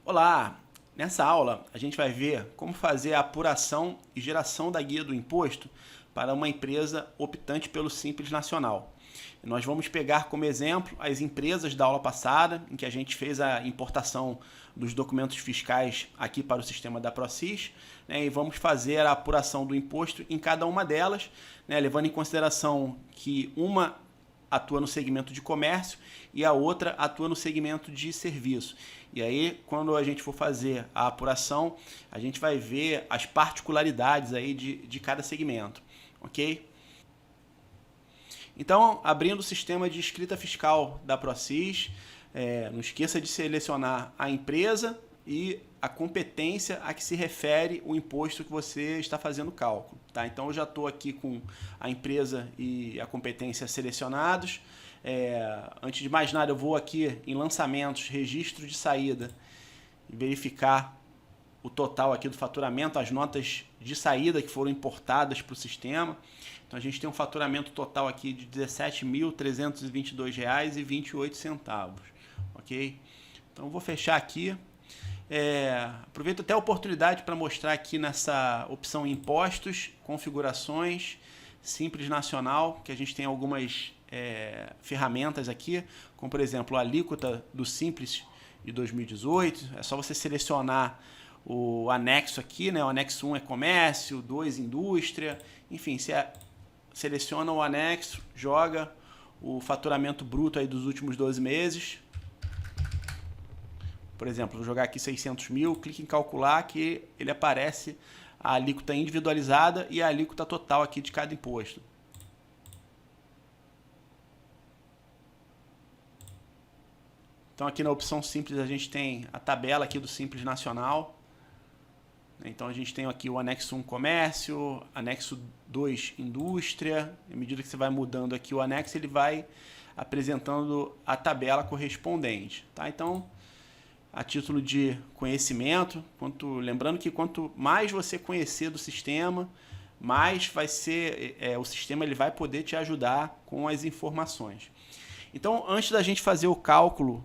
Olá! Nessa aula a gente vai ver como fazer a apuração e geração da guia do imposto para uma empresa optante pelo Simples Nacional. Nós vamos pegar como exemplo as empresas da aula passada, em que a gente fez a importação dos documentos fiscais aqui para o sistema da Procis, né, e vamos fazer a apuração do imposto em cada uma delas, né, levando em consideração que uma atua no segmento de comércio e a outra atua no segmento de serviço. E aí, quando a gente for fazer a apuração, a gente vai ver as particularidades aí de cada segmento, ok? Então, abrindo o sistema de escrita fiscal da Procis, não esqueça de selecionar a empresa e a competência a que se refere o imposto que você está fazendo o cálculo. Tá? Então, eu já estou aqui com a empresa e a competência selecionados. Antes de mais nada, eu vou aqui em lançamentos, registro de saída, e verificar o total aqui do faturamento, as notas de saída que foram importadas para o sistema. Então, a gente tem um faturamento total aqui de R$ 17.322,28, ok? Então, eu vou fechar aqui. Aproveito até a oportunidade para mostrar aqui nessa opção impostos, configurações, Simples Nacional, que a gente tem algumas ferramentas aqui, como por exemplo a alíquota do Simples de 2018. É só você selecionar o anexo aqui, né? O anexo 1 é comércio, 2 indústria, enfim, você seleciona o anexo, joga o faturamento bruto aí dos últimos 12 meses. Por exemplo, vou jogar aqui 600 mil, clique em calcular que ele aparece a alíquota individualizada e a alíquota total aqui de cada imposto. Então aqui na opção simples a gente tem a tabela aqui do Simples Nacional. Então a gente tem aqui o anexo 1 comércio, anexo 2 indústria. À medida que você vai mudando aqui o anexo, ele vai apresentando a tabela correspondente. Tá? Então, a título de conhecimento, lembrando que quanto mais você conhecer do sistema, mais vai ser o sistema ele vai poder te ajudar com as informações. Então, antes da gente fazer o cálculo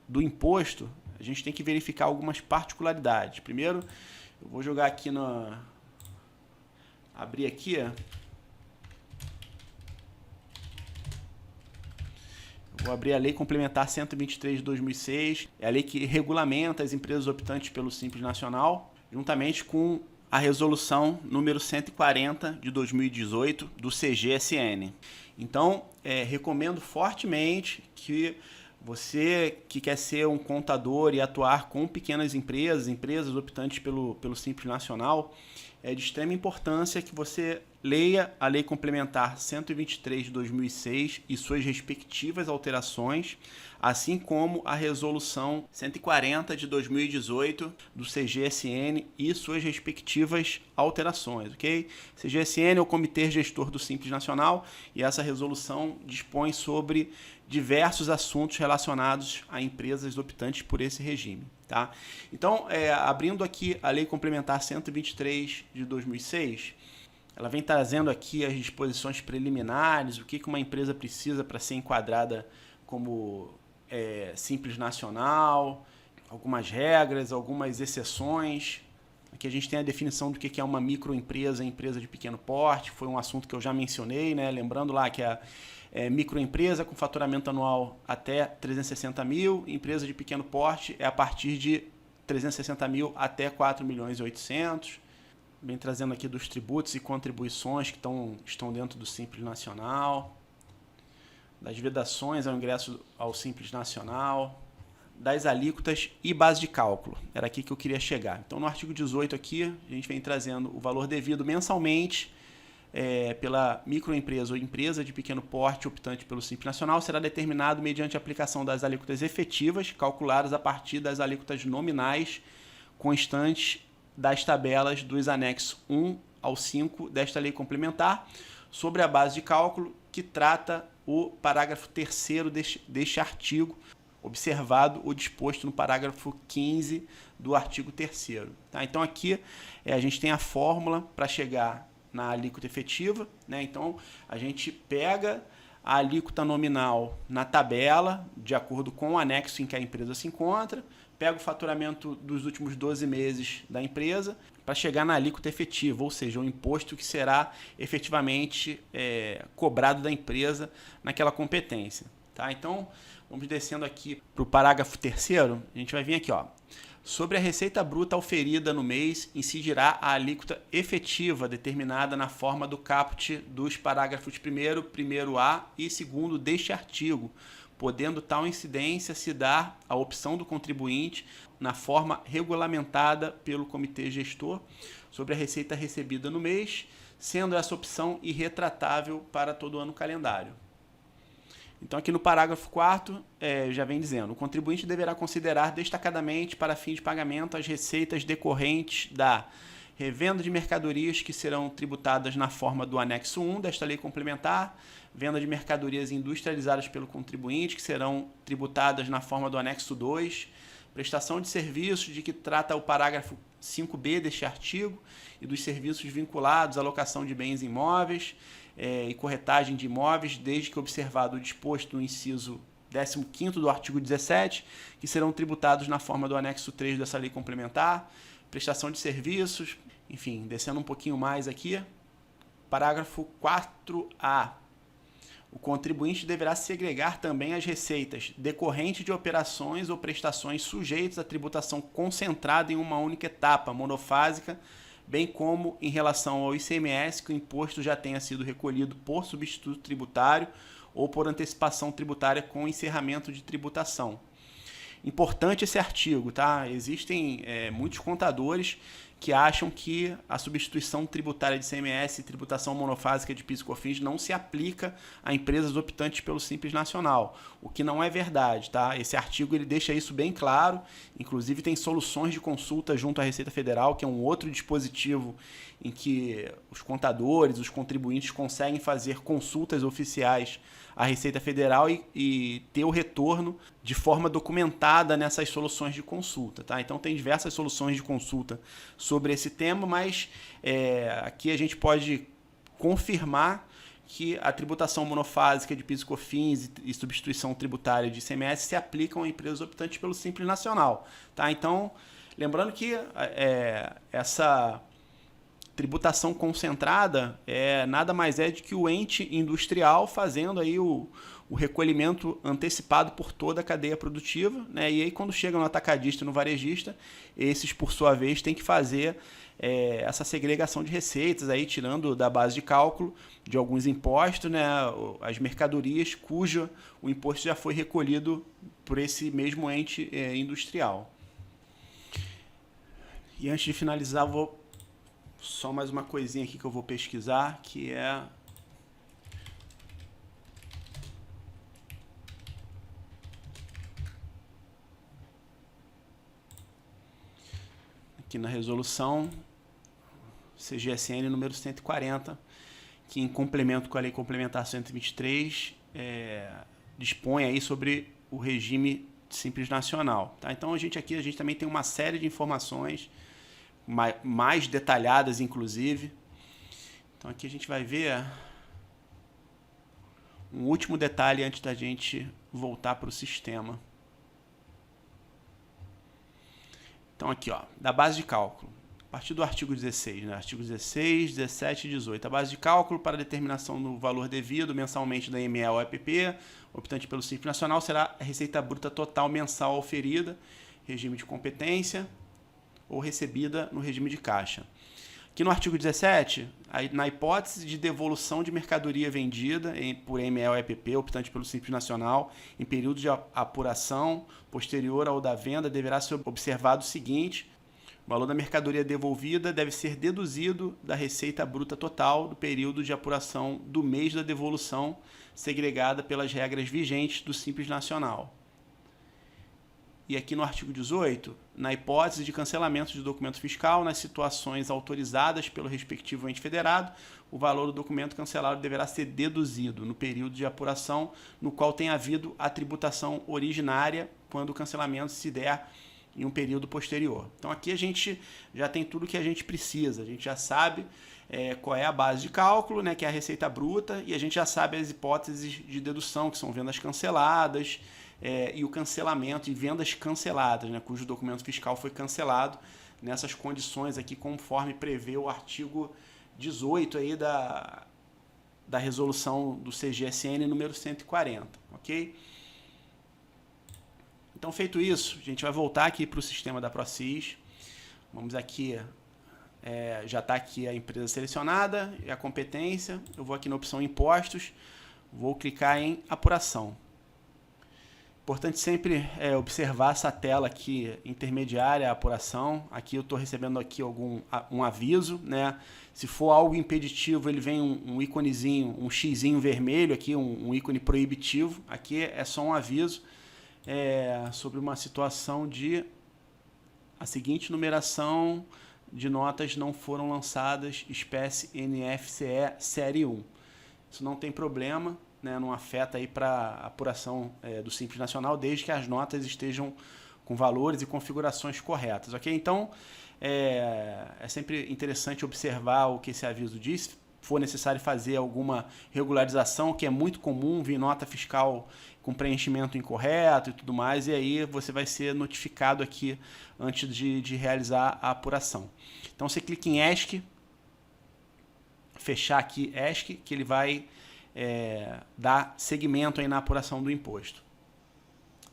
do imposto, a gente tem que verificar algumas particularidades. Primeiro, eu vou jogar aqui abrir aqui, vou abrir a Lei Complementar 123 de 2006, é a lei que regulamenta as empresas optantes pelo Simples Nacional, juntamente com a resolução número 140 de 2018 do CGSN. Então, recomendo fortemente que você que quer ser um contador e atuar com pequenas empresas optantes pelo Simples Nacional, é de extrema importância que você leia a Lei Complementar 123 de 2006 e suas respectivas alterações, assim como a Resolução 140 de 2018 do CGSN e suas respectivas alterações, ok? CGSN é o Comitê Gestor do Simples Nacional e essa resolução dispõe sobre diversos assuntos relacionados a empresas optantes por esse regime. Tá? Então, abrindo aqui a Lei Complementar 123 de 2006, ela vem trazendo aqui as disposições preliminares, o que uma empresa precisa para ser enquadrada como Simples Nacional, algumas regras, algumas exceções. Aqui a gente tem a definição do que é uma microempresa, empresa de pequeno porte, foi um assunto que eu já mencionei, né? Lembrando lá que microempresa com faturamento anual até 360 mil, empresa de pequeno porte é a partir de 360 mil até 4.800.000. Bem trazendo aqui dos tributos e contribuições que estão dentro do Simples Nacional, das vedações ao ingresso ao Simples Nacional, das alíquotas e base de cálculo. Era aqui que eu queria chegar. Então, no artigo 18 aqui, a gente vem trazendo o valor devido mensalmente pela microempresa ou empresa de pequeno porte optante pelo Simples Nacional será determinado mediante a aplicação das alíquotas efetivas, calculadas a partir das alíquotas nominais constantes das tabelas dos anexos 1 ao 5 desta lei complementar, sobre a base de cálculo que trata o parágrafo 3º deste artigo, observado o disposto no parágrafo 15 do artigo 3º. Tá? Então, aqui a gente tem a fórmula para chegar na alíquota efetiva, né? Então, a gente pega a alíquota nominal na tabela, de acordo com o anexo em que a empresa se encontra, pega o faturamento dos últimos 12 meses da empresa para chegar na alíquota efetiva, ou seja, o imposto que será efetivamente cobrado da empresa naquela competência. Tá? Então, vamos descendo aqui para o parágrafo 3º, a gente vai vir aqui, ó. Sobre a receita bruta auferida no mês, incidirá a alíquota efetiva determinada na forma do caput dos parágrafos 1º, 1º-A e 2º deste artigo, podendo tal incidência se dar à opção do contribuinte na forma regulamentada pelo comitê gestor sobre a receita recebida no mês, sendo essa opção irretratável para todo ano calendário. Então, aqui no parágrafo 4º, já vem dizendo: o contribuinte deverá considerar destacadamente para fim de pagamento as receitas decorrentes da revenda de mercadorias que serão tributadas na forma do anexo 1 desta lei complementar, venda de mercadorias industrializadas pelo contribuinte que serão tributadas na forma do anexo 2, prestação de serviços de que trata o parágrafo 5b deste artigo e dos serviços vinculados à locação de bens imóveis, e corretagem de imóveis, desde que observado o disposto no inciso 15º do artigo 17, que serão tributados na forma do anexo 3 dessa lei complementar, prestação de serviços, enfim, descendo um pouquinho mais aqui, parágrafo 4A. O contribuinte deverá segregar também as receitas decorrentes de operações ou prestações sujeitas à tributação concentrada em uma única etapa, monofásica, bem como em relação ao ICMS, que o imposto já tenha sido recolhido por substituto tributário ou por antecipação tributária com encerramento de tributação. Importante esse artigo, tá? Existem muitos contadores que acham que a substituição tributária de ICMS e tributação monofásica de PIS e COFINS não se aplica a empresas optantes pelo Simples Nacional, o que não é verdade, tá? Esse artigo ele deixa isso bem claro, inclusive tem soluções de consulta junto à Receita Federal, que é um outro dispositivo em que os contadores, os contribuintes conseguem fazer consultas oficiais à Receita Federal e ter o retorno de forma documentada nessas soluções de consulta. Tá? Então tem diversas soluções de consulta sobre esse tema, mas aqui a gente pode confirmar que a tributação monofásica de PIS e COFINS e substituição tributária de ICMS se aplicam a empresas optantes pelo Simples Nacional. Tá? Então, lembrando que essa tributação concentrada nada mais é do que o ente industrial fazendo aí o recolhimento antecipado por toda a cadeia produtiva, né? E aí quando chega no atacadista e no varejista, esses por sua vez têm que fazer essa segregação de receitas, aí, tirando da base de cálculo de alguns impostos, né, as mercadorias cujo o imposto já foi recolhido por esse mesmo ente industrial. E antes de finalizar, vou só mais uma coisinha aqui que eu vou pesquisar, que é aqui na resolução CGSN número 140, que em complemento com a Lei Complementar 123 dispõe aí sobre o regime Simples Nacional. Tá? Então a gente também tem uma série de informações mais detalhadas, inclusive. Então aqui a gente vai ver um último detalhe antes da gente voltar para o sistema. Então aqui, ó, da base de cálculo, a partir do artigo 16, né? Artigo 16, 17 e 18. A base de cálculo para determinação do valor devido mensalmente da ML ou EPP, optante pelo Simples Nacional, será a receita bruta total mensal oferida, regime de competência, ou recebida no regime de caixa. Aqui no artigo 17, na hipótese de devolução de mercadoria vendida por ML ou EPP, optante pelo Simples Nacional, em período de apuração posterior ao da venda, deverá ser observado o seguinte: o valor da mercadoria devolvida deve ser deduzido da receita bruta total do período de apuração do mês da devolução, segregada pelas regras vigentes do Simples Nacional. E aqui no artigo 18, na hipótese de cancelamento de documento fiscal, nas situações autorizadas pelo respectivo ente federado, o valor do documento cancelado deverá ser deduzido no período de apuração no qual tenha havido a tributação originária, quando o cancelamento se der em um período posterior. Então aqui a gente já tem tudo que a gente precisa, a gente já sabe qual é a base de cálculo, né, que é a receita bruta, e a gente já sabe as hipóteses de dedução, que são vendas canceladas, e o cancelamento e vendas canceladas, né, cujo documento fiscal foi cancelado nessas condições aqui, conforme prevê o artigo 18 aí da resolução do CGSN número 140, ok? Então, feito isso, a gente vai voltar aqui para o sistema da ProSys. Vamos aqui, já está aqui a empresa selecionada e a competência. Eu vou aqui na opção Impostos, vou clicar em Apuração. Importante sempre observar essa tela aqui intermediária, a apuração. Aqui eu estou recebendo aqui um aviso, né? Se for algo impeditivo, ele vem um íconezinho, um xizinho vermelho aqui, um ícone proibitivo. Aqui é só um aviso sobre uma situação de a seguinte numeração de notas não foram lançadas, espécie NFCE série 1. Isso não tem problema, né, não afeta aí para a apuração do Simples Nacional, desde que as notas estejam com valores e configurações corretas, ok? Então, é sempre interessante observar o que esse aviso diz. Se for necessário fazer alguma regularização, que é muito comum vir nota fiscal com preenchimento incorreto e tudo mais, e aí você vai ser notificado aqui antes de realizar a apuração. Então, você clica em ESC, fechar aqui ESC, que ele vai dar seguimento aí na apuração do imposto.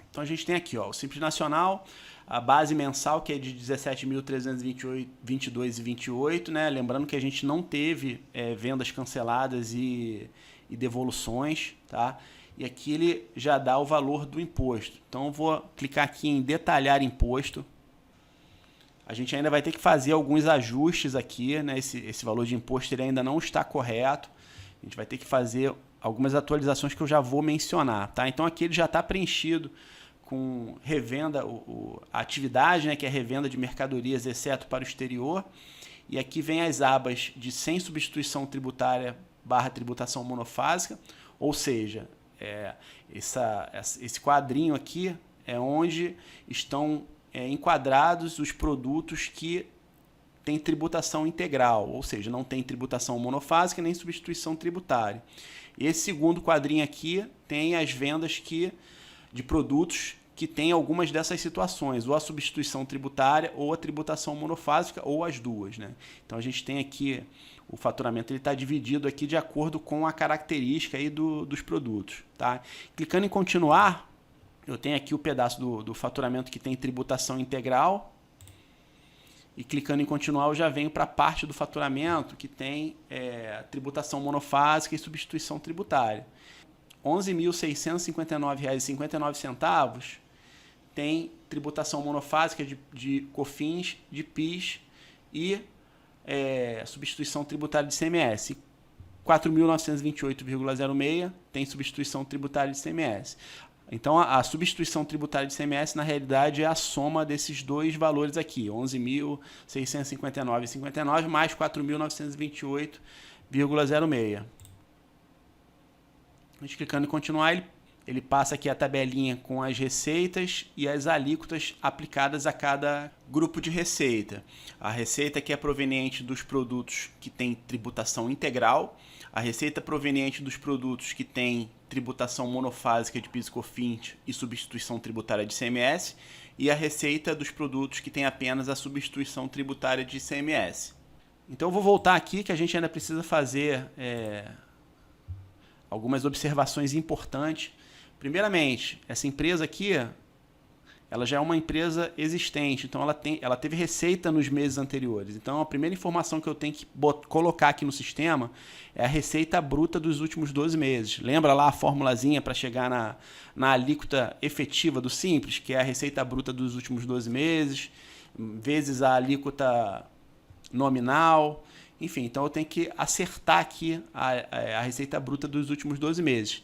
Então, a gente tem aqui o Simples Nacional, a base mensal, que é de 17.322,28, né? Lembrando que a gente não teve vendas canceladas e devoluções, tá? E aqui ele já dá o valor do imposto. Então, eu vou clicar aqui em detalhar imposto. A gente ainda vai ter que fazer alguns ajustes aqui, né? Esse valor de imposto ele ainda não está correto. A gente vai ter que fazer algumas atualizações que eu já vou mencionar, tá? Então, aqui ele já está preenchido com revenda, a atividade, né, que é revenda de mercadorias, exceto para o exterior. E aqui vem as abas de sem substituição tributária / tributação monofásica, ou seja, esse quadrinho aqui é onde estão enquadrados os produtos que têm tributação integral, ou seja, não tem tributação monofásica nem substituição tributária. E esse segundo quadrinho aqui tem as vendas de produtos que têm algumas dessas situações, ou a substituição tributária, ou a tributação monofásica, ou as duas, né? Então a gente tem aqui, o faturamento está dividido aqui de acordo com a característica aí dos produtos, tá? Clicando em continuar, eu tenho aqui o pedaço do faturamento que tem tributação integral, e clicando em continuar eu já venho para a parte do faturamento que tem tributação monofásica e substituição tributária. R$ 11.659,59 tem tributação monofásica de COFINS, de PIS e substituição tributária de ICMS. R$ 4.928,06 tem substituição tributária de ICMS. Então, a substituição tributária de ICMS, na realidade, é a soma desses dois valores aqui, R$ 11.659,59 mais R$ 4.928,06. A gente clicando em continuar, ele passa aqui a tabelinha com as receitas e as alíquotas aplicadas a cada grupo de receita. A receita que é proveniente dos produtos que têm tributação integral, a receita proveniente dos produtos que têm tributação monofásica de PIS e COFINS e substituição tributária de ICMS, e a receita dos produtos que têm apenas a substituição tributária de ICMS. Então eu vou voltar aqui que a gente ainda precisa fazer algumas observações importantes. Primeiramente, essa empresa aqui, ela já é uma empresa existente, então ela teve receita nos meses anteriores. Então, a primeira informação que eu tenho que colocar aqui no sistema é a receita bruta dos últimos 12 meses. Lembra lá a formulazinha para chegar na alíquota efetiva do Simples, que é a receita bruta dos últimos 12 meses, vezes a alíquota nominal. Enfim, então eu tenho que acertar aqui a receita bruta dos últimos 12 meses.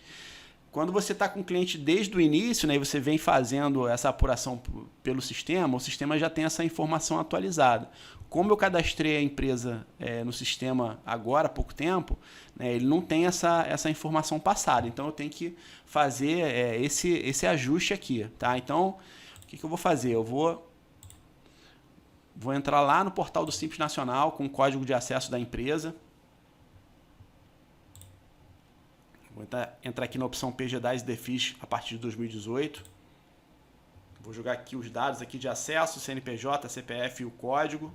Quando você está com o cliente desde o início, né, e você vem fazendo essa apuração pelo sistema, o sistema já tem essa informação atualizada. Como eu cadastrei a empresa no sistema agora há pouco tempo, né, ele não tem essa informação passada. Então eu tenho que fazer esse ajuste aqui. Tá? Então, o que eu vou fazer? Eu vou entrar lá no portal do Simples Nacional com o código de acesso da empresa. Vou Vou entrar aqui na opção PGDAS e DEFIS a partir de 2018. Vou jogar aqui os dados aqui de acesso, CNPJ, CPF e o código.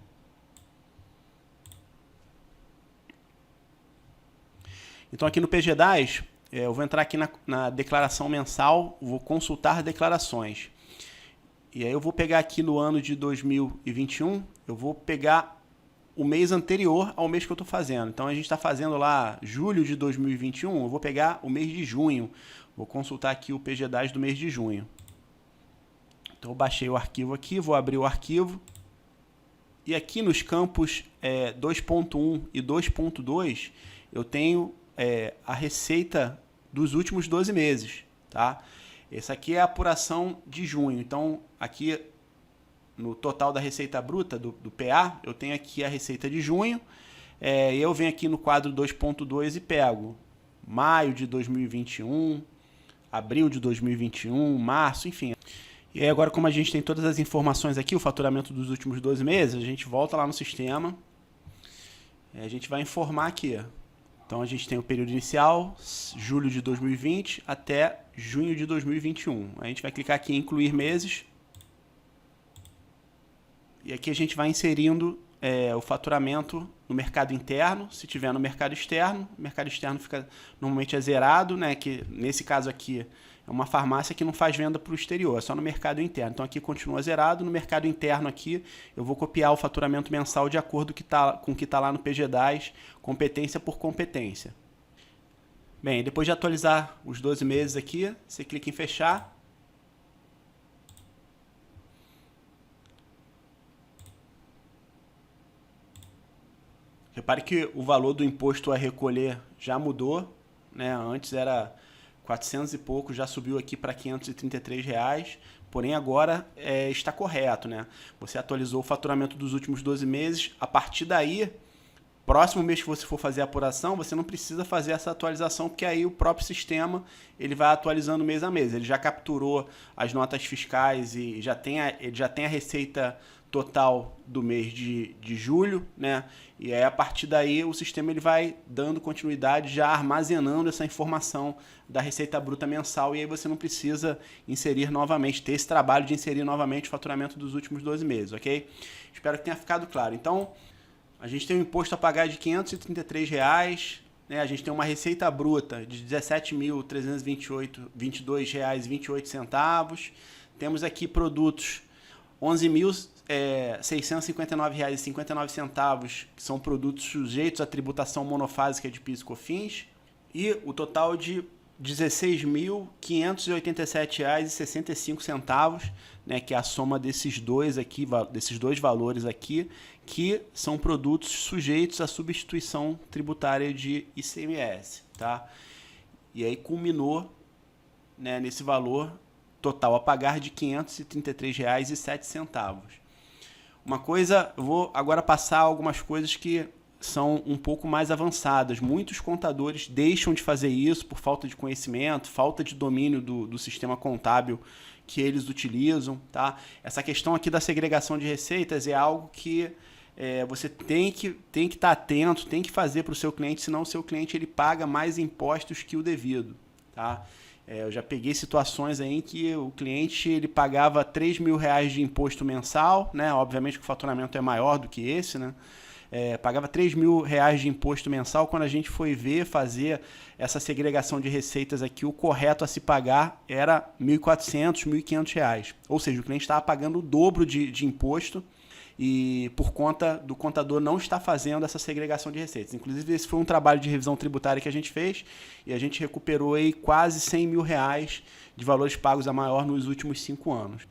Então aqui no PGDAS, eu vou entrar aqui na declaração mensal, vou consultar declarações. E aí eu vou pegar aqui no ano de 2021, eu vou pegar o mês anterior ao mês que eu estou fazendo. Então a gente está fazendo lá julho de 2021, eu vou pegar o mês de junho. Vou consultar aqui o PGDAS do mês de junho. Então eu baixei o arquivo aqui, vou abrir o arquivo. E aqui nos campos 2.1 e 2.2, eu tenho a receita dos últimos 12 meses, tá? Essa aqui é a apuração de junho. Então, aqui no total da receita bruta do PA, eu tenho aqui a receita de junho. E eu venho aqui no quadro 2.2 e pego maio de 2021, abril de 2021, março, enfim. E aí agora, como a gente tem todas as informações aqui, o faturamento dos últimos 12 meses, a gente volta lá no sistema. E a gente vai informar aqui. Então, a gente tem o período inicial, julho de 2020 até junho de 2021. A gente vai clicar aqui em incluir meses. E aqui a gente vai inserindo o faturamento no mercado interno. Se tiver no mercado externo, o mercado externo fica normalmente zerado, né? Que nesse caso aqui é uma farmácia que não faz venda para o exterior, é só no mercado interno. Então aqui continua zerado. No mercado interno aqui eu vou copiar o faturamento mensal de acordo com o que está lá no PGDAS, competência por competência. Bem, depois de atualizar os 12 meses aqui, você clica em fechar. Repare que o valor do imposto a recolher já mudou, né? Antes era 400 e pouco, já subiu aqui para R$ 533 reais, porém agora está correto, né? Você atualizou o faturamento dos últimos 12 meses, a partir daí, próximo mês que você for fazer a apuração, você não precisa fazer essa atualização, porque aí o próprio sistema ele vai atualizando mês a mês. Ele já capturou as notas fiscais e ele já tem a receita total do mês de julho, né? E aí, a partir daí, o sistema ele vai dando continuidade, já armazenando essa informação da receita bruta mensal, e aí você não precisa inserir novamente, ter esse trabalho de inserir novamente o faturamento dos últimos 12 meses, ok? Espero que tenha ficado claro. Então, a gente tem um imposto a pagar de R$ 533 reais, né? A gente tem uma receita bruta de R$ 17.322,28 reais. Temos aqui produtos R$ 11.659,59, que são produtos sujeitos à tributação monofásica de PIS e COFINS, e o total de R$ 16.587,65, né, que é a soma desses dois valores aqui, que são produtos sujeitos à substituição tributária de ICMS, tá? E aí culminou, né, nesse valor total a pagar de R$ 533,07. Uma coisa, eu vou agora passar algumas coisas que são um pouco mais avançadas. Muitos contadores deixam de fazer isso por falta de conhecimento, falta de domínio do sistema contábil que eles utilizam, tá? Essa questão aqui da segregação de receitas é algo que você tem que estar atento, tem que fazer para o seu cliente, senão o seu cliente ele paga mais impostos que o devido, tá? Eu já peguei situações aí em que o cliente ele pagava R$ 3.000 de imposto mensal, né? Obviamente que o faturamento é maior do que esse, né? Pagava R$ 3.000 de imposto mensal. Quando a gente foi fazer essa segregação de receitas aqui, o correto a se pagar era R$ 1.400, R$ 1.500. Ou seja, o cliente estava pagando o dobro de imposto, e por conta do contador não estar fazendo essa segregação de receitas. Inclusive, esse foi um trabalho de revisão tributária que a gente fez, e a gente recuperou aí quase R$ 100 mil de valores pagos a maior nos últimos 5 anos.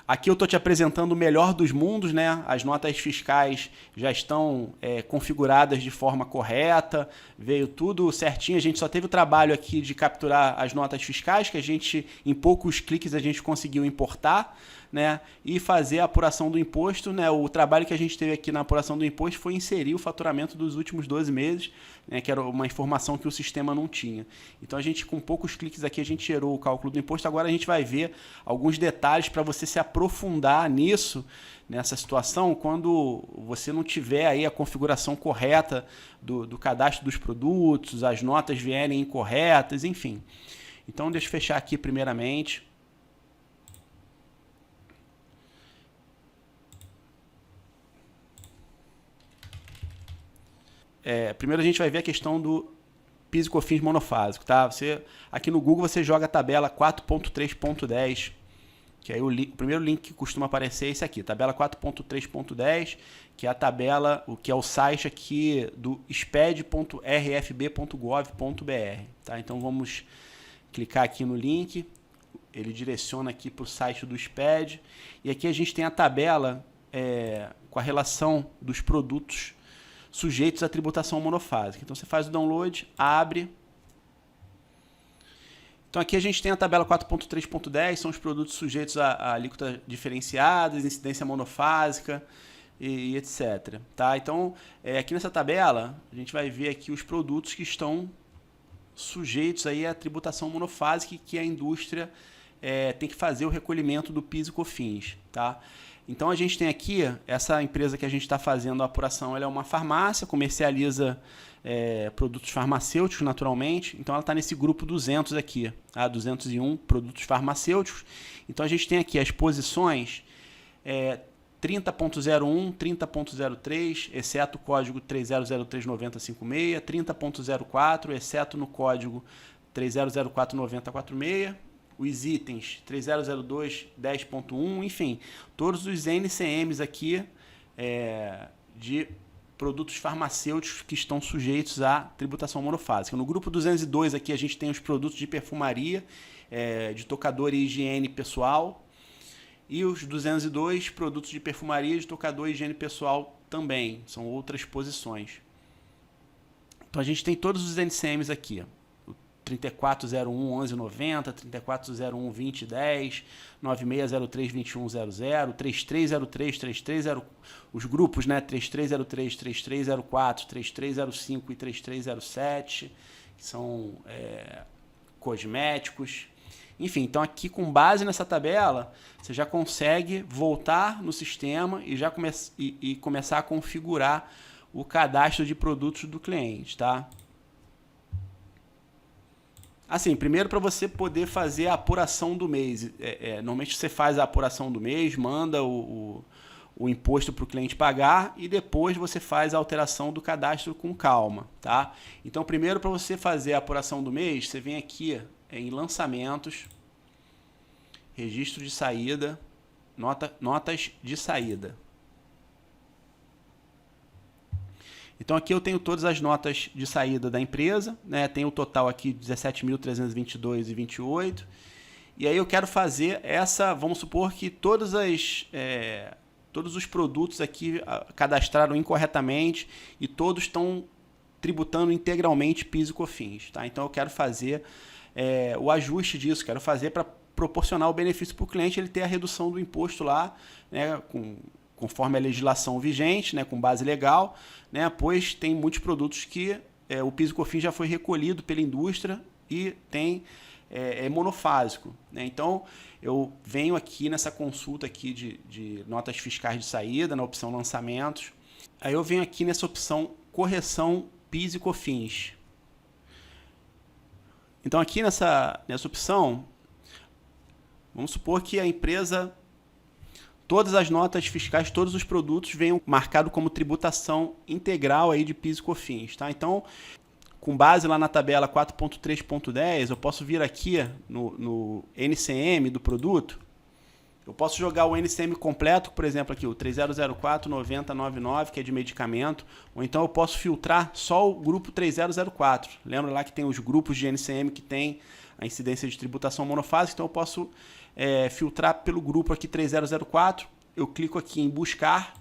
Aqui eu estou te apresentando o melhor dos mundos, né? As notas fiscais já estão configuradas de forma correta, veio tudo certinho. A gente só teve o trabalho aqui de capturar as notas fiscais, que em poucos cliques a gente conseguiu importar, né, e fazer a apuração do imposto, né? O trabalho que a gente teve aqui na apuração do imposto foi inserir o faturamento dos últimos 12 meses, né, que era uma informação que o sistema não tinha. Então a gente, com poucos cliques aqui, a gente gerou o cálculo do imposto. Agora a gente vai ver alguns detalhes para você se aprofundar nisso, nessa situação, quando você não tiver aí a configuração correta do cadastro dos produtos, as notas vierem incorretas, enfim. Então deixa eu fechar aqui primeiramente. Primeiro a gente vai ver a questão do PIS e COFINS monofásico, tá? Aqui no Google você joga a tabela 4.3.10, que aí o primeiro link que costuma aparecer é esse aqui, tabela 4.3.10, que é a tabela, que é o site aqui do sped.rfb.gov.br, tá? Então vamos clicar aqui no link, ele direciona aqui para o site do SPED, e aqui a gente tem a tabela com a relação dos produtos sujeitos à tributação monofásica. Então você faz o download, abre. Então aqui a gente tem a tabela 4.3.10, são os produtos sujeitos a alíquota diferenciadas, incidência monofásica e etc. Tá? Então aqui nessa tabela a gente vai ver aqui os produtos que estão sujeitos aí à tributação monofásica e que a indústria tem que fazer o recolhimento do PIS e COFINS. Tá? Então a gente tem aqui, essa empresa que a gente está fazendo a apuração, ela é uma farmácia, comercializa produtos farmacêuticos naturalmente, então ela está nesse grupo 200 aqui, tá? 201 produtos farmacêuticos. Então a gente tem aqui as posições 30.01, 30.03, exceto o código 30039056, 30.04, exceto no código 30049046, os itens 3002, 10.1, enfim, todos os NCMs aqui de produtos farmacêuticos que estão sujeitos à tributação monofásica. No grupo 202 aqui a gente tem os produtos de perfumaria, de tocador e higiene pessoal, e os 202 produtos de perfumaria, de tocador e higiene pessoal também, são outras posições. Então a gente tem todos os NCMs aqui, 3401 1190, 3401 2010, 9603 2100, 3303 330, os grupos, né, 3303, 3304, 3305 e 3307, que são cosméticos. Enfim, então aqui com base nessa tabela, você já consegue voltar no sistema e já começar a configurar o cadastro de produtos do cliente, tá? Assim, primeiro para você poder fazer a apuração do mês. Normalmente você faz a apuração do mês, manda o imposto para o cliente pagar e depois você faz a alteração do cadastro com calma, tá? Então, primeiro para você fazer a apuração do mês, você vem aqui em lançamentos, registro de saída, notas de saída. Então aqui eu tenho todas as notas de saída da empresa, né? Tem o total aqui 17.322,28. E aí eu quero fazer vamos supor que todos os produtos aqui cadastraram incorretamente e todos estão tributando integralmente PIS e COFINS, tá? Então eu quero fazer o ajuste disso, quero fazer para proporcionar o benefício para o cliente, ele ter a redução do imposto lá, né, conforme a legislação vigente, né, com base legal, né, pois tem muitos produtos que o PIS e COFINS já foi recolhido pela indústria e é monofásico, né? Então, eu venho aqui nessa consulta aqui de notas fiscais de saída, na opção lançamentos, aí eu venho aqui nessa opção correção PIS e COFINS. Então, aqui nessa opção, vamos supor que a empresa, todas as notas fiscais, todos os produtos venham marcado como tributação integral aí de PIS e COFINS, tá? Então, com base lá na tabela 4.3.10, eu posso vir aqui no NCM do produto, eu posso jogar o NCM completo, por exemplo, aqui o 3004-9099, que é de medicamento, ou então eu posso filtrar só o grupo 3004. Lembra lá que tem os grupos de NCM que tem a incidência de tributação monofásica, então eu posso filtrar pelo grupo aqui 3004, eu clico aqui em buscar,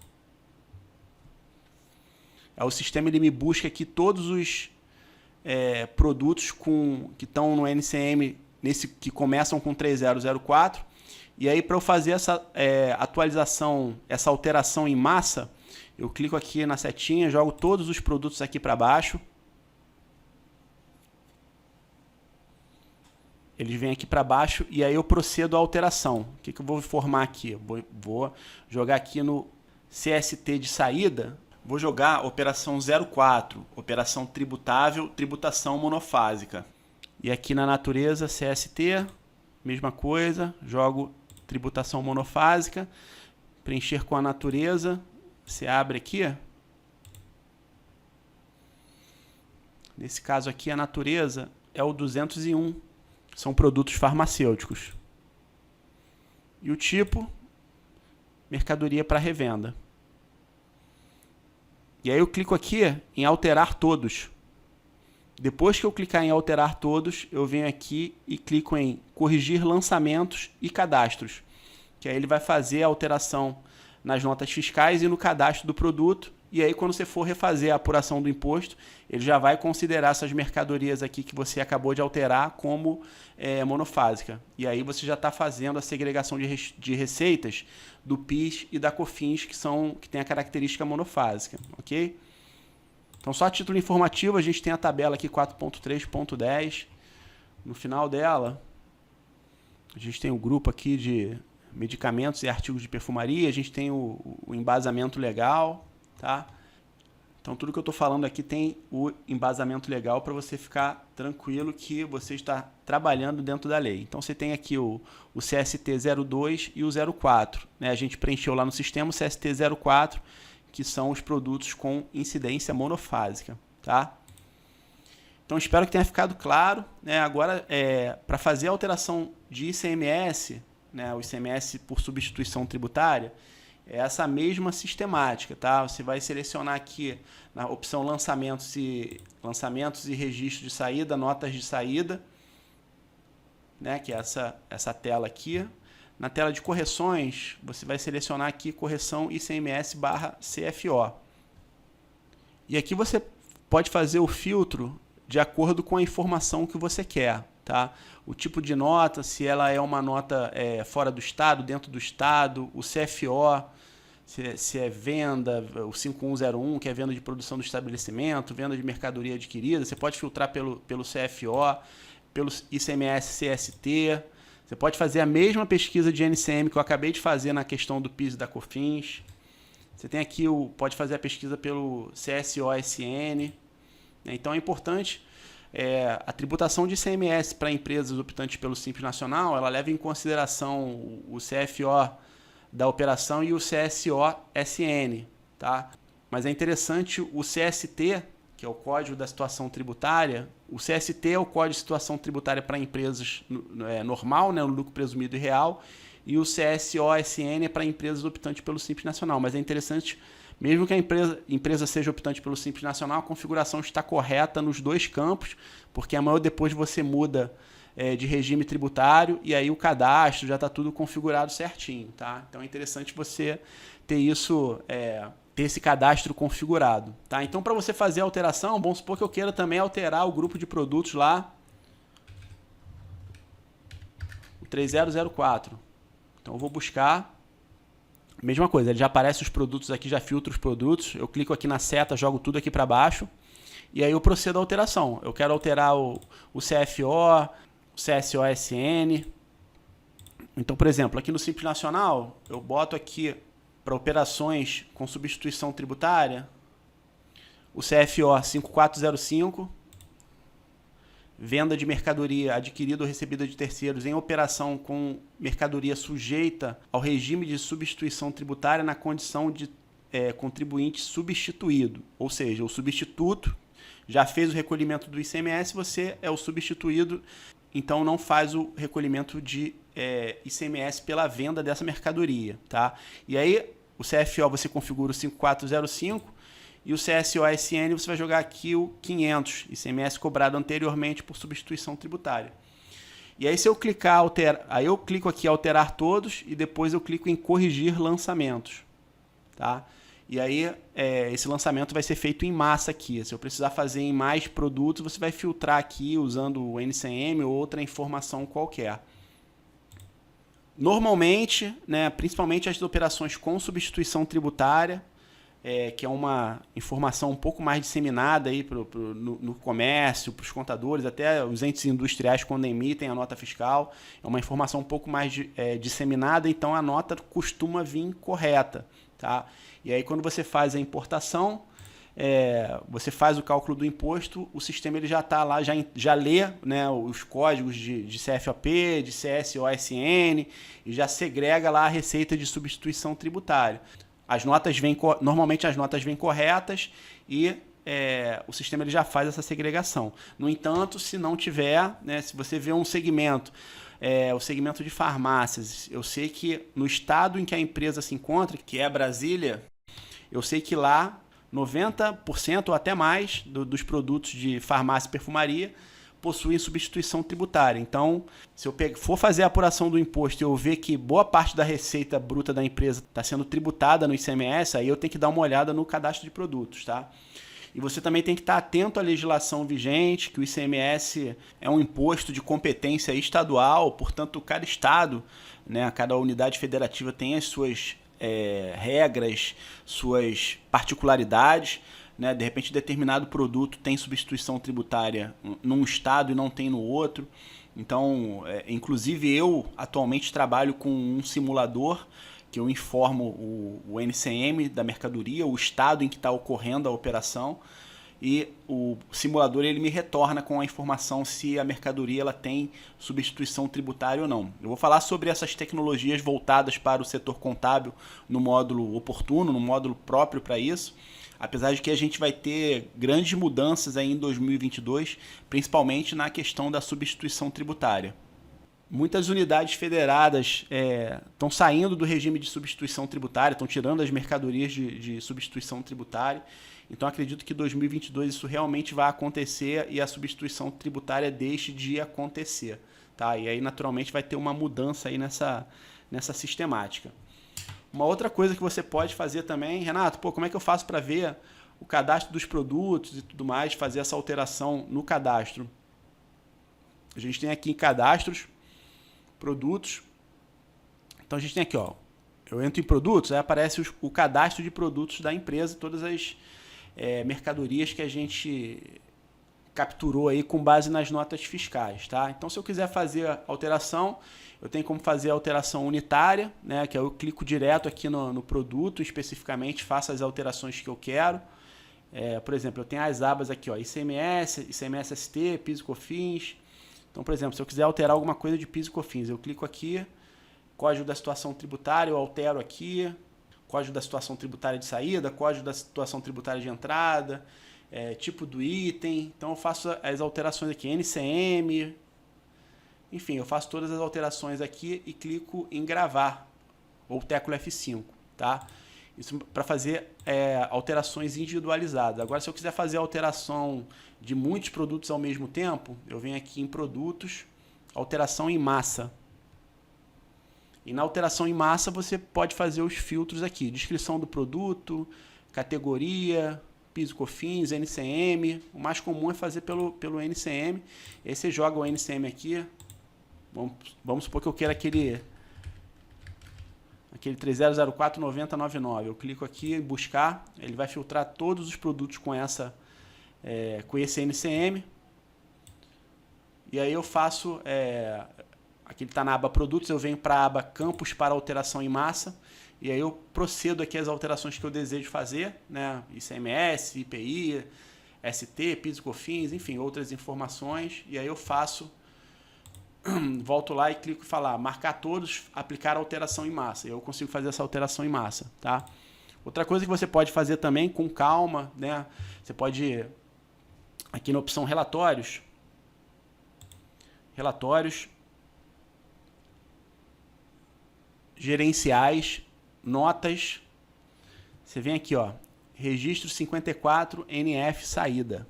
o sistema ele me busca aqui todos os produtos que estão no NCM, que começam com 3004, E aí, para eu fazer essa atualização, essa alteração em massa, eu clico aqui na setinha, jogo todos os produtos aqui para baixo. Eles vêm aqui para baixo e aí eu procedo a alteração. O que eu vou formar aqui? Eu vou jogar aqui no CST de saída, vou jogar operação 04, operação tributável, tributação monofásica. E aqui na natureza, CST, mesma coisa, jogo tributação monofásica, preencher com a natureza, você abre aqui. Nesse caso aqui, a natureza é o 201, são produtos farmacêuticos. E o tipo, mercadoria para revenda. E aí eu clico aqui em alterar todos. Depois que eu clicar em alterar todos, eu venho aqui e clico em corrigir lançamentos e cadastros. Que aí ele vai fazer a alteração nas notas fiscais e no cadastro do produto. E aí quando você for refazer a apuração do imposto, ele já vai considerar essas mercadorias aqui que você acabou de alterar como monofásica. E aí você já está fazendo a segregação de receitas do PIS e da COFINS, que tem a característica monofásica, ok? Então, só a título informativo, a gente tem a tabela aqui 4.3.10. No final dela, a gente tem o grupo aqui de medicamentos e artigos de perfumaria, a gente tem o embasamento legal, tá? Então, tudo que eu estou falando aqui tem o embasamento legal para você ficar tranquilo que você está trabalhando dentro da lei. Então, você tem aqui o CST 02 e o 04. Né? A gente preencheu lá no sistema o CST 04, que são os produtos com incidência monofásica, tá? Então, espero que tenha ficado claro, né? Agora, para fazer a alteração de ICMS, né, o ICMS por substituição tributária, é essa mesma sistemática, tá? Você vai selecionar aqui na opção lançamentos e registro de saída, notas de saída, né, que é essa tela aqui. Na tela de correções, você vai selecionar aqui correção ICMS/CFO. E aqui você pode fazer o filtro de acordo com a informação que você quer, tá? O tipo de nota, se ela é uma nota fora do estado, dentro do estado, o CFO, se é venda, o 5101, que é venda de produção do estabelecimento, venda de mercadoria adquirida, você pode filtrar pelo CFO, pelo ICMS-CST. Você pode fazer a mesma pesquisa de NCM que eu acabei de fazer na questão do PIS e da COFINS. Você tem aqui, pode fazer a pesquisa pelo CSOSN. Então é importante, a tributação de ICMS para empresas optantes pelo Simples Nacional, ela leva em consideração o CFO da operação e o CSOSN. Tá? Mas é interessante o CST, que é o Código da Situação Tributária. O CST é o Código de Situação Tributária para empresas normal, né, o lucro presumido e real, e o CSOSN é para empresas optantes pelo Simples Nacional. Mas é interessante, mesmo que a empresa seja optante pelo Simples Nacional, a configuração está correta nos dois campos, porque amanhã depois você muda de regime tributário e aí o cadastro já está tudo configurado certinho. Tá? Então é interessante você ter isso... ter esse cadastro configurado, tá? Então, para você fazer a alteração, vamos supor que eu queira também alterar o grupo de produtos lá, o 3004. Então, eu vou buscar, mesma coisa, ele já aparece os produtos aqui, já filtra os produtos, eu clico aqui na seta, jogo tudo aqui para baixo, e aí eu procedo a alteração. Eu quero alterar o CFO, o CSOSN. Então, por exemplo, aqui no Simples Nacional, eu boto aqui para operações com substituição tributária, o CFO 5405, venda de mercadoria adquirida ou recebida de terceiros em operação com mercadoria sujeita ao regime de substituição tributária na condição de contribuinte substituído. Ou seja, o substituto já fez o recolhimento do ICMS, você é o substituído, então não faz o recolhimento de ICMS pela venda dessa mercadoria. Tá? E aí, o CFO você configura o 5405 e o CSOSN você vai jogar aqui o 500, ICMS cobrado anteriormente por substituição tributária. E aí se eu clicar, aí eu clico aqui em alterar todos e depois eu clico em corrigir lançamentos. Tá? E aí esse lançamento vai ser feito em massa aqui. Se eu precisar fazer em mais produtos, você vai filtrar aqui usando o NCM ou outra informação qualquer. Normalmente, né, principalmente as operações com substituição tributária, que é uma informação um pouco mais disseminada aí no comércio, para os contadores, até os entes industriais quando emitem a nota fiscal, é uma informação um pouco mais disseminada, então a nota costuma vir correta. Tá? E aí quando você faz a importação, você faz o cálculo do imposto, o sistema ele já está lá, já lê, né, os códigos de CFOP, de CSOSN, e já segrega lá a receita de substituição tributária. Normalmente as notas vêm corretas e o sistema ele já faz essa segregação. No entanto, se não tiver, né, se você vê um segmento, o segmento de farmácias, eu sei que no estado em que a empresa se encontra, que é Brasília, eu sei que lá 90% ou até mais dos produtos de farmácia e perfumaria possuem substituição tributária. Então, se eu for fazer a apuração do imposto e eu ver que boa parte da receita bruta da empresa está sendo tributada no ICMS, aí eu tenho que dar uma olhada no cadastro de produtos, tá? E você também tem que estar atento à legislação vigente, que o ICMS é um imposto de competência estadual, portanto, cada estado, né, cada unidade federativa tem as suas regras, suas particularidades, né? De repente determinado produto tem substituição tributária num estado e não tem no outro. Então, inclusive eu atualmente trabalho com um simulador que eu informo o NCM da mercadoria, o estado em que está ocorrendo a operação, e o simulador ele me retorna com a informação se a mercadoria ela tem substituição tributária ou não. Eu vou falar sobre essas tecnologias voltadas para o setor contábil no módulo oportuno, no módulo próprio para isso, apesar de que a gente vai ter grandes mudanças aí em 2022, principalmente na questão da substituição tributária. Muitas unidades federadas estão saindo do regime de substituição tributária, estão tirando as mercadorias de substituição tributária. Então acredito que em 2022 isso realmente vai acontecer e a substituição tributária deixe de acontecer. Tá? E aí naturalmente vai ter uma mudança aí nessa sistemática. Uma outra coisa que você pode fazer também, Renato, como é que eu faço para ver o cadastro dos produtos e tudo mais, fazer essa alteração no cadastro? A gente tem aqui em cadastros, produtos. Então a gente tem aqui, ó, eu entro em produtos, aí aparece o cadastro de produtos da empresa, todas as mercadorias que a gente capturou aí com base nas notas fiscais, tá? Então se eu quiser fazer a alteração, eu tenho como fazer a alteração unitária, né, que eu clico direto aqui no produto, especificamente faço as alterações que eu quero. Por exemplo, eu tenho as abas aqui, ó, ICMS, ICMS-ST, PIS e COFINS. Então, por exemplo, se eu quiser alterar alguma coisa de PIS e COFINS, eu clico aqui, código da situação tributária, eu altero aqui, código da situação tributária de saída, código da situação tributária de entrada, tipo do item. Então eu faço as alterações aqui, NCM, enfim, eu faço todas as alterações aqui e clico em gravar, ou teclo F5, tá? Isso para fazer alterações individualizadas. Agora, se eu quiser fazer a alteração de muitos produtos ao mesmo tempo, eu venho aqui em produtos, alteração em massa. E na alteração em massa você pode fazer os filtros aqui, descrição do produto, categoria, PIS e COFINS, NCM. O mais comum é fazer pelo NCM. E aí você joga o NCM aqui. Vamos supor que eu queira aquele 30049099. Eu clico aqui em buscar, ele vai filtrar todos os produtos com esse NCM. E aí eu faço, aqui ele está na aba produtos, eu venho para a aba campos para alteração em massa, e aí eu procedo aqui as alterações que eu desejo fazer, né? ICMS, IPI, ST, PIS e COFINS, enfim, outras informações, e aí eu faço, volto lá e clico em falar, marcar todos, aplicar alteração em massa, e eu consigo fazer essa alteração em massa, tá? Outra coisa que você pode fazer também com calma, né? Você pode, aqui na opção relatórios, gerenciais, notas, você vem aqui, ó, registro 54 NF saída.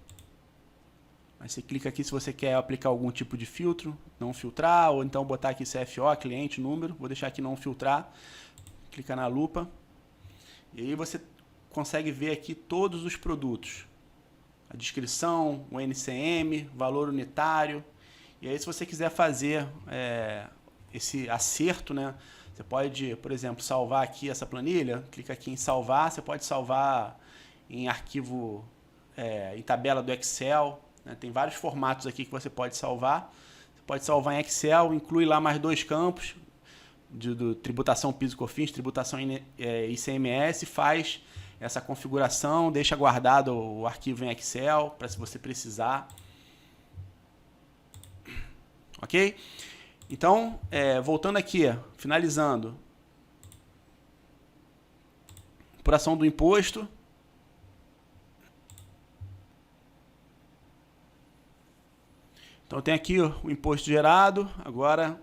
Aí você clica aqui se você quer aplicar algum tipo de filtro, não filtrar, ou então botar aqui CFO, cliente, número, vou deixar aqui não filtrar, clica na lupa, e aí você consegue ver aqui todos os produtos, a descrição, o NCM, valor unitário, e aí se você quiser fazer esse acerto, né? Você pode, por exemplo, salvar aqui essa planilha, clica aqui em salvar, você pode salvar em arquivo, em tabela do Excel, né? Tem vários formatos aqui que você pode salvar. Você pode salvar em Excel, inclui lá mais 2 campos, de tributação PIS e COFINS, tributação ICMS, faz essa configuração, deixa guardado o arquivo em Excel, para se você precisar. Ok? Então, voltando aqui, finalizando. Apuração do imposto. Então, tem aqui o imposto gerado. Agora,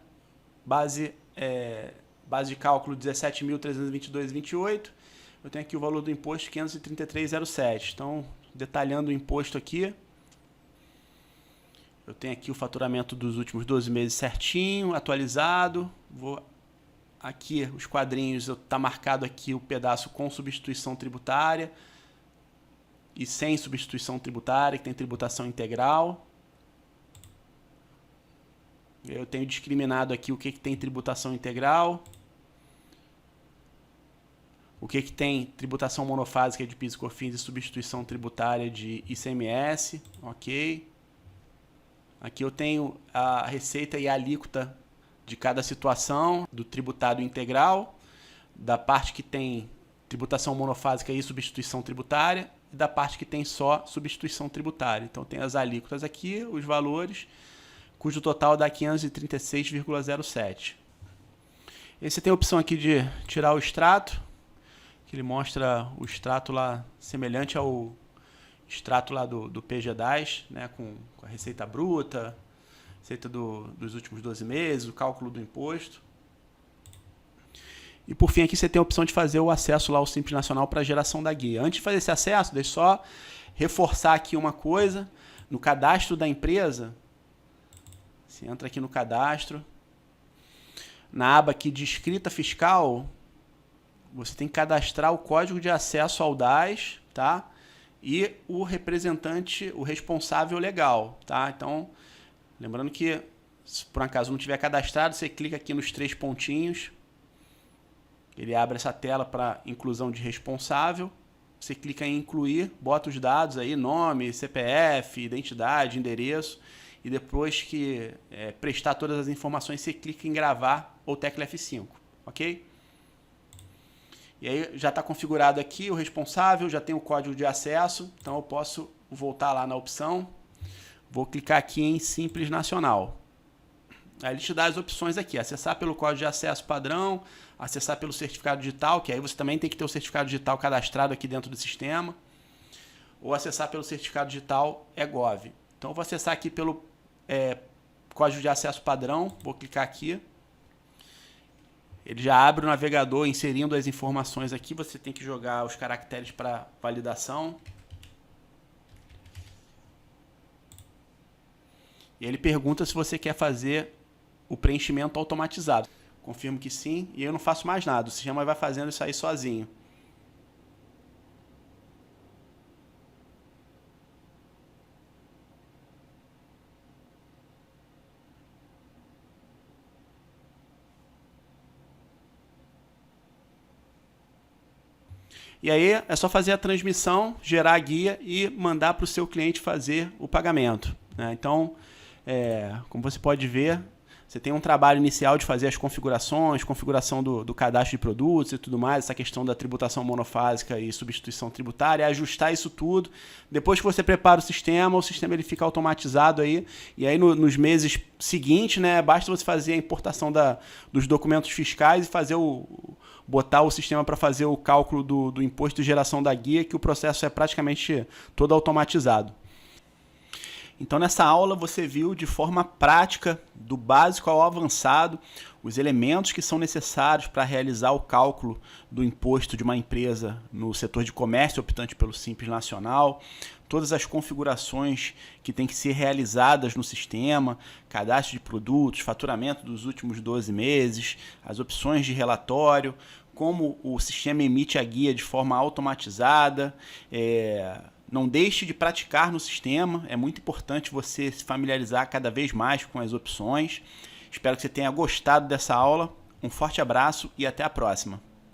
base de cálculo 17.322,28. Eu tenho aqui o valor do imposto 533,07. Então, detalhando o imposto aqui. Eu tenho aqui o faturamento dos últimos 12 meses certinho, atualizado. Vou aqui, os quadrinhos, está marcado aqui o pedaço com substituição tributária e sem substituição tributária, que tem tributação integral. Eu tenho discriminado aqui o que tem tributação integral, o que tem tributação monofásica de PIS e COFINS e substituição tributária de ICMS, ok. Aqui eu tenho a receita e a alíquota de cada situação, do tributado integral, da parte que tem tributação monofásica e substituição tributária, e da parte que tem só substituição tributária. Então tem as alíquotas aqui, os valores, cujo total dá 536,07. E você tem a opção aqui de tirar o extrato, que ele mostra o extrato lá semelhante ao extrato lá do PGDAS, né, com a receita bruta, receita dos últimos 12 meses, o cálculo do imposto. E por fim aqui você tem a opção de fazer o acesso lá ao Simples Nacional para a geração da guia. Antes de fazer esse acesso, deixa eu só reforçar aqui uma coisa. No cadastro da empresa, você entra aqui no cadastro, na aba aqui de escrita fiscal, você tem que cadastrar o código de acesso ao DAS, tá? E o representante, o responsável legal, tá? Então, lembrando que, se por acaso não tiver cadastrado, você clica aqui nos 3 pontinhos, ele abre essa tela para inclusão de responsável, você clica em incluir, bota os dados aí, nome, CPF, identidade, endereço, e depois que prestar todas as informações, você clica em gravar ou tecla F5, ok? E aí já está configurado aqui o responsável, já tem o código de acesso, então eu posso voltar lá na opção, vou clicar aqui em Simples Nacional. Aí ele te dá as opções aqui, acessar pelo código de acesso padrão, acessar pelo certificado digital, que aí você também tem que ter o certificado digital cadastrado aqui dentro do sistema, ou acessar pelo certificado digital eGov. Então eu vou acessar aqui pelo código de acesso padrão, vou clicar aqui. Ele já abre o navegador inserindo as informações aqui, você tem que jogar os caracteres para validação. E ele pergunta se você quer fazer o preenchimento automatizado. Confirmo que sim, e eu não faço mais nada, o sistema vai fazendo isso aí sozinho. E aí é só fazer a transmissão, gerar a guia e mandar para o seu cliente fazer o pagamento, né? Então, como você pode ver, você tem um trabalho inicial de fazer as configurações, configuração do cadastro de produtos e tudo mais, essa questão da tributação monofásica e substituição tributária, ajustar isso tudo. Depois que você prepara o sistema ele fica automatizado aí, e aí nos meses seguintes, né, basta você fazer a importação dos documentos fiscais e fazer botar o sistema para fazer o cálculo do imposto de geração da guia, que o processo é praticamente todo automatizado. Então, nessa aula você viu de forma prática, do básico ao avançado, os elementos que são necessários para realizar o cálculo do imposto de uma empresa no setor de comércio optante pelo Simples Nacional, todas as configurações que têm que ser realizadas no sistema, cadastro de produtos, faturamento dos últimos 12 meses, as opções de relatório, como o sistema emite a guia de forma automatizada. Não deixe de praticar no sistema, é muito importante você se familiarizar cada vez mais com as opções. Espero que você tenha gostado dessa aula. Um forte abraço e até a próxima.